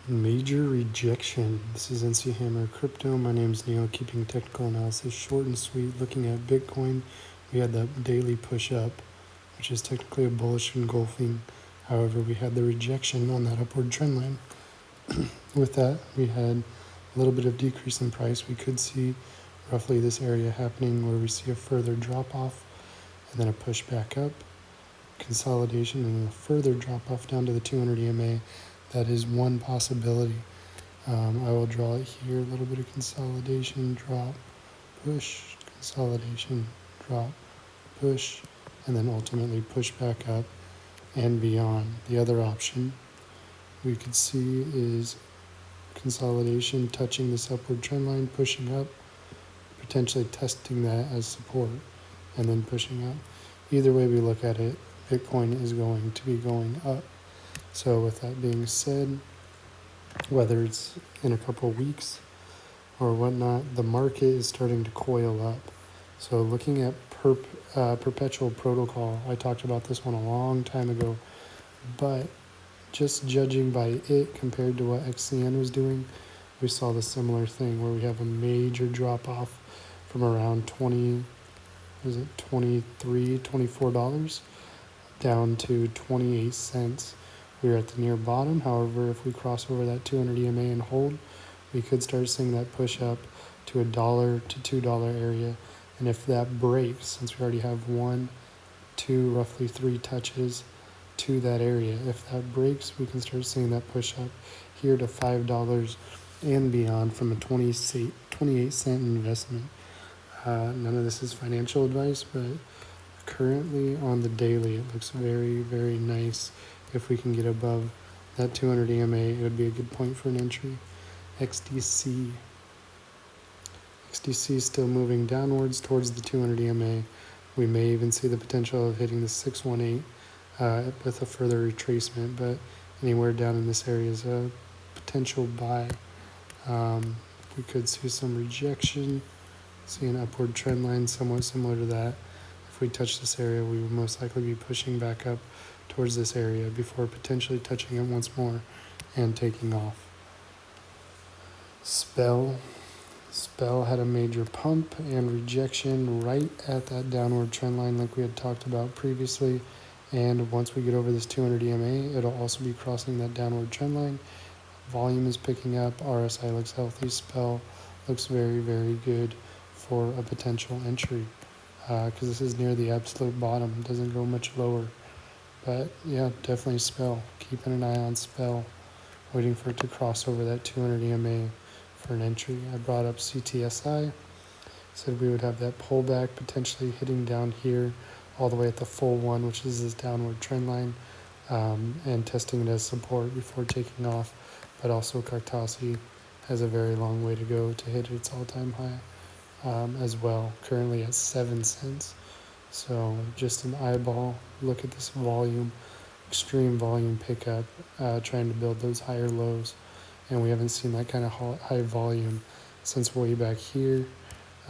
Major rejection. This is NC Hammer Crypto. My name is Neo, keeping technical analysis short and sweet. Looking at Bitcoin, we had that daily push up, which is technically a bullish engulfing. However, we had the rejection on that upward trend line. With that, we had a little bit of decrease in price. We could see roughly this area happening where we see a further drop off and then a push back up, consolidation, and a further drop off down to the 200 EMA. That is one possibility. I will draw it here, a little bit of consolidation, drop, push, consolidation, drop, push, and then ultimately push back up and beyond. The other option we could see is consolidation touching this upward trend line, pushing up, potentially testing that as support, and then pushing up. Either way we look at it, Bitcoin is going to be going up. So with that being said, whether it's in a couple of weeks or whatnot, the market is starting to coil up. So looking at perpetual protocol, I talked about this one a long time ago, but just judging by it compared to what XCN was doing, we saw the similar thing where we have a major drop off from around $23, $24 down to 28 cents. We are at the near bottom. However, if we cross over that 200 EMA and hold, we could start seeing that push up to $1 to $2 area. And if that breaks, since we already have 1, 2, roughly 3 touches to that area, if that breaks, we can start seeing that push up here to $5 and beyond from a 28 cent investment. None of this is financial advice, but currently on the daily, it looks very, very nice. If we can get above that 200 EMA, it would be a good point for an entry. XDC is still moving downwards towards the 200 EMA. We may even see the potential of hitting the 618 with a further retracement, but anywhere down in this area is a potential buy. We could see some rejection, see an upward trend line somewhat similar to that. If we touch this area, we would most likely be pushing back up towards this area before potentially touching it once more and taking off. Spell had a major pump and rejection right at that downward trend line like we had talked about previously. And once we get over this 200 EMA, it'll also be crossing that downward trend line. Volume is picking up. RSI looks healthy. Spell looks very, very good for a potential entry because this is near the absolute bottom. It doesn't go much lower. But yeah, definitely Spell. Keeping an eye on Spell. Waiting for it to cross over that 200 EMA for an entry. I brought up CTSI. Said we would have that pullback potentially hitting down here all the way at the full one, which is this downward trend line, and testing it as support before taking off. But also Cartasi has a very long way to go to hit its all-time high as well, currently at 7 cents. So just an eyeball look at this volume, extreme volume pickup, trying to build those higher lows. And we haven't seen that kind of high volume since way back here.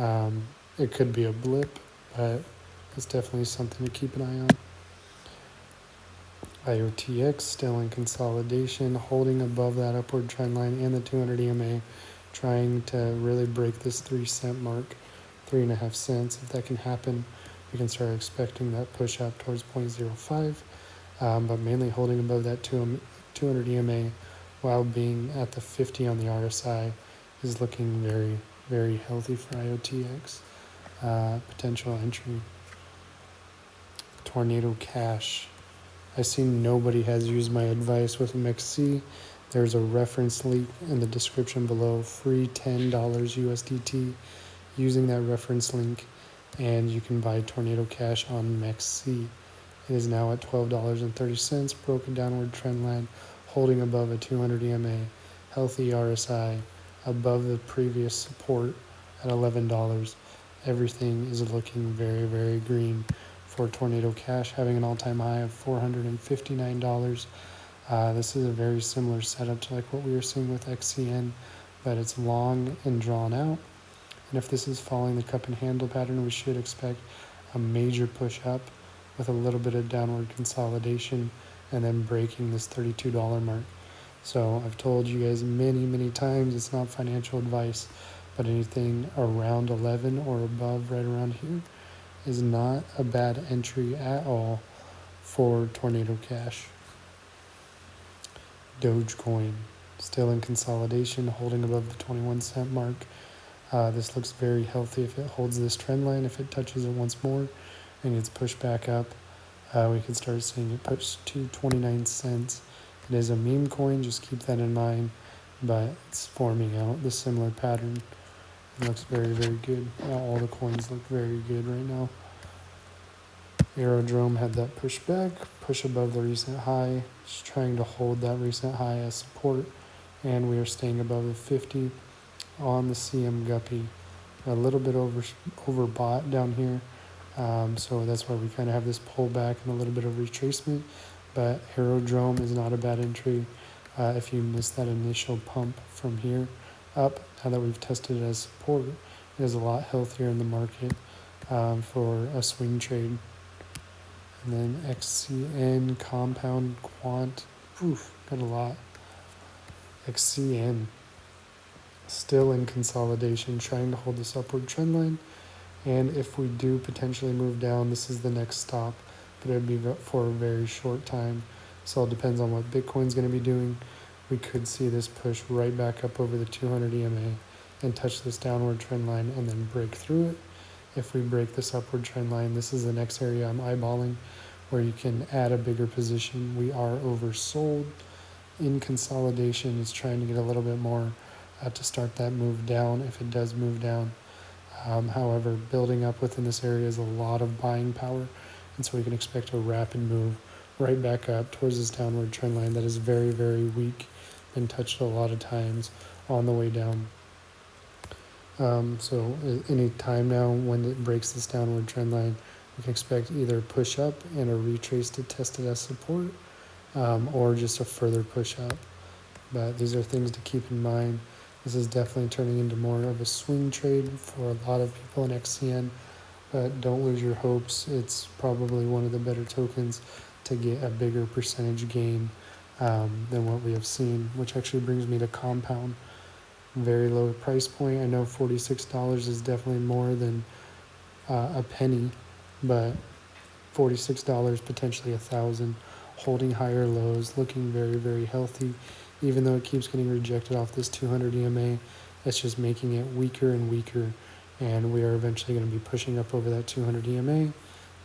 It could be a blip, but it's definitely something to keep an eye on. IOTA still in consolidation, holding above that upward trend line and the 200 EMA, trying to really break this 3 cent mark, 3.5 cents. If that can happen, we can start expecting that push up towards 0.05, but mainly holding above that 200 EMA while being at the 50 on the RSI is looking very, very healthy for IOTX. Potential entry. Tornado Cash. I see nobody has used my advice with MXC. There's a reference link in the description below, free $10 USDT using that reference link, and you can buy Tornado Cash on MXC. It is now at $12.30, broke a downward trend line, holding above a 200 EMA, healthy RSI, above the previous support at $11. Everything is looking very, very green for Tornado Cash, having an all-time high of $459. This is a very similar setup to like what we were seeing with XCN, but it's long and drawn out. And if this is following the cup and handle pattern, we should expect a major push up with a little bit of downward consolidation and then breaking this $32 mark. So I've told you guys many times it's not financial advice, but anything around 11 or above, right around here, is not a bad entry at all for Tornado Cash. Dogecoin, still in consolidation, holding above the 21 cent mark. This looks very healthy if it holds this trend line. If it touches it once more and gets pushed back up, we can start seeing it push to 29 cents. It is a meme coin, just keep that in mind, but it's forming out the similar pattern. It looks very good. All the coins look very good right now. Aerodrome had that push back, push above the recent high, just trying to hold that recent high as support, and we are staying above the 50 on the CM Guppy. A little bit overbought down here, so that's why we kind of have this pullback and a little bit of retracement, but Aerodrome is not a bad entry if you miss that initial pump from here up. Now that we've tested it as support, it is a lot healthier in the market for a swing trade. And then Xcn Compound Quant, got a lot. Xcn, still in consolidation, trying to hold this upward trend line. And if we do potentially move down, this is the next stop, but it would be for a very short time. So it depends on what Bitcoin's going to be doing. We could see this push right back up over the 200 EMA and touch this downward trend line and then break through it. If we break this upward trend line, this is the next area I'm eyeballing where you can add a bigger position. We are oversold in consolidation. It's trying to get a little bit more to start that move down if it does move down. However, building up within this area is a lot of buying power, and so we can expect a rapid move right back up towards this downward trend line that is very weak and touched a lot of times on the way down. So any time now when it breaks this downward trend line, we can expect either a push up and a retrace to test it as support, or just a further push up. But these are things to keep in mind. This is definitely turning into more of a swing trade for a lot of people in XCN, but don't lose your hopes. It's probably one of the better tokens to get a bigger percentage gain than what we have seen, which actually brings me to Compound. Very low price point. I know $46 is definitely more than a penny, but $46, potentially $1,000, holding higher lows, looking very healthy. Even though it keeps getting rejected off this 200 EMA, it's just making it weaker and weaker, and we are eventually going to be pushing up over that 200 EMA,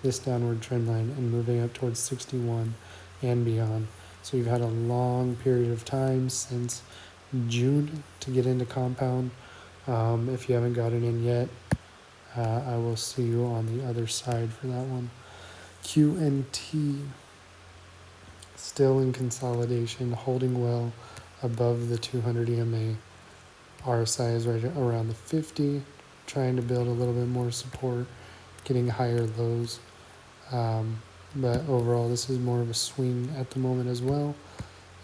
this downward trend line, and moving up towards 61 and beyond. So you've had a long period of time since June to get into Compound. If you haven't gotten in yet, I will see you on the other side for that one. QNT, still in consolidation, holding well above the 200 EMA. RSI is right around the 50, trying to build a little bit more support, getting higher lows. But overall, this is more of a swing at the moment as well.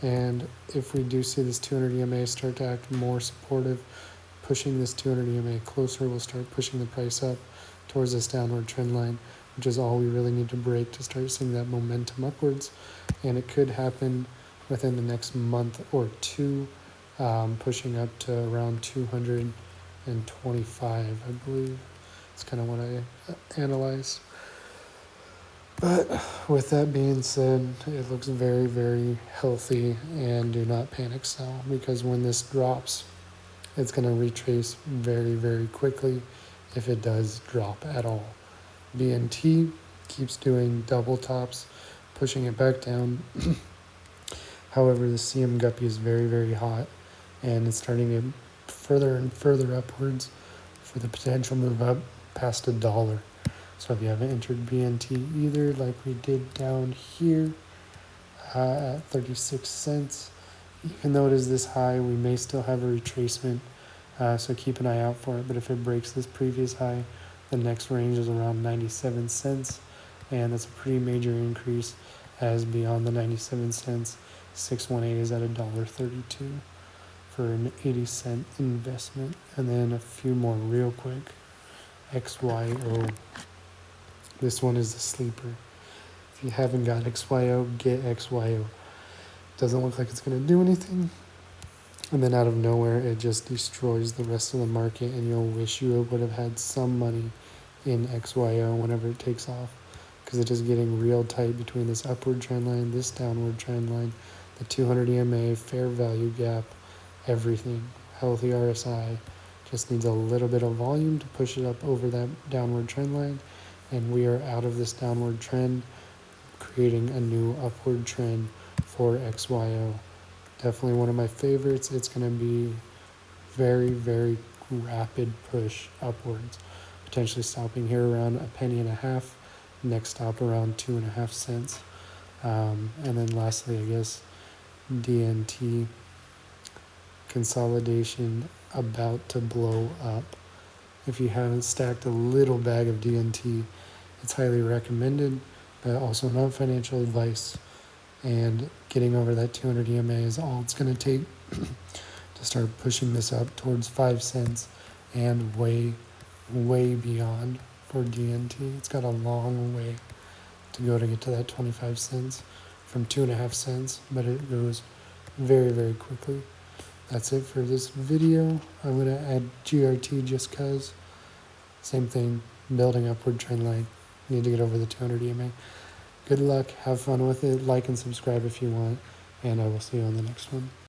And if we do see this 200 EMA start to act more supportive, pushing this 200 EMA closer will start pushing the price up towards this downward trend line, which is all we really need to break to start seeing that momentum upwards. And it could happen within the next month or two, pushing up to around 225, I believe. It's kind of what I analyzed. But with that being said, it looks very healthy, and do not panic sell, because when this drops, it's going to retrace very quickly if it does drop at all. BNT keeps doing double tops, pushing it back down. However, the CM Guppy is very hot, and it's starting to further and further upwards for the potential move up past $1. So if you haven't entered BNT either, like we did down here at 36 cents, even though it is this high, we may still have a retracement, so keep an eye out for it. But if it breaks this previous high, the next range is around 97 cents, and that's a pretty major increase, as beyond the 97 cents, 618 is at $1.32 for an 80-cent investment. And then a few more real quick. XYO. This one is the sleeper. If you haven't got XYO, get XYO. Doesn't look like it's going to do anything. And then out of nowhere, it just destroys the rest of the market, and you'll wish you would have had some money in XYO whenever it takes off, because it is getting real tight between this upward trend line, this downward trend line, the 200 EMA, fair value gap, everything. Healthy RSI. Just needs a little bit of volume to push it up over that downward trend line, and we are out of this downward trend, creating a new upward trend for XYO. Definitely one of my favorites. It's going to be very, very rapid push upwards, potentially stopping here around a penny and a half, next stop around 2.5 cents. And then lastly, I guess, DNT consolidation about to blow up. If you haven't stacked a little bag of DNT, it's highly recommended, but also not financial advice. And getting over that 200 EMA is all it's going to take to start pushing this up towards 5 cents and way, way beyond for DNT. It's got a long way to go to get to that 25 cents from 2.5 cents, but it goes very, very quickly. That's it for this video. I'm going to add GRT just because. Same thing, building upward trend line. Need to get over the 200 EMA. Good luck, have fun with it, like and subscribe if you want, and I will see you on the next one.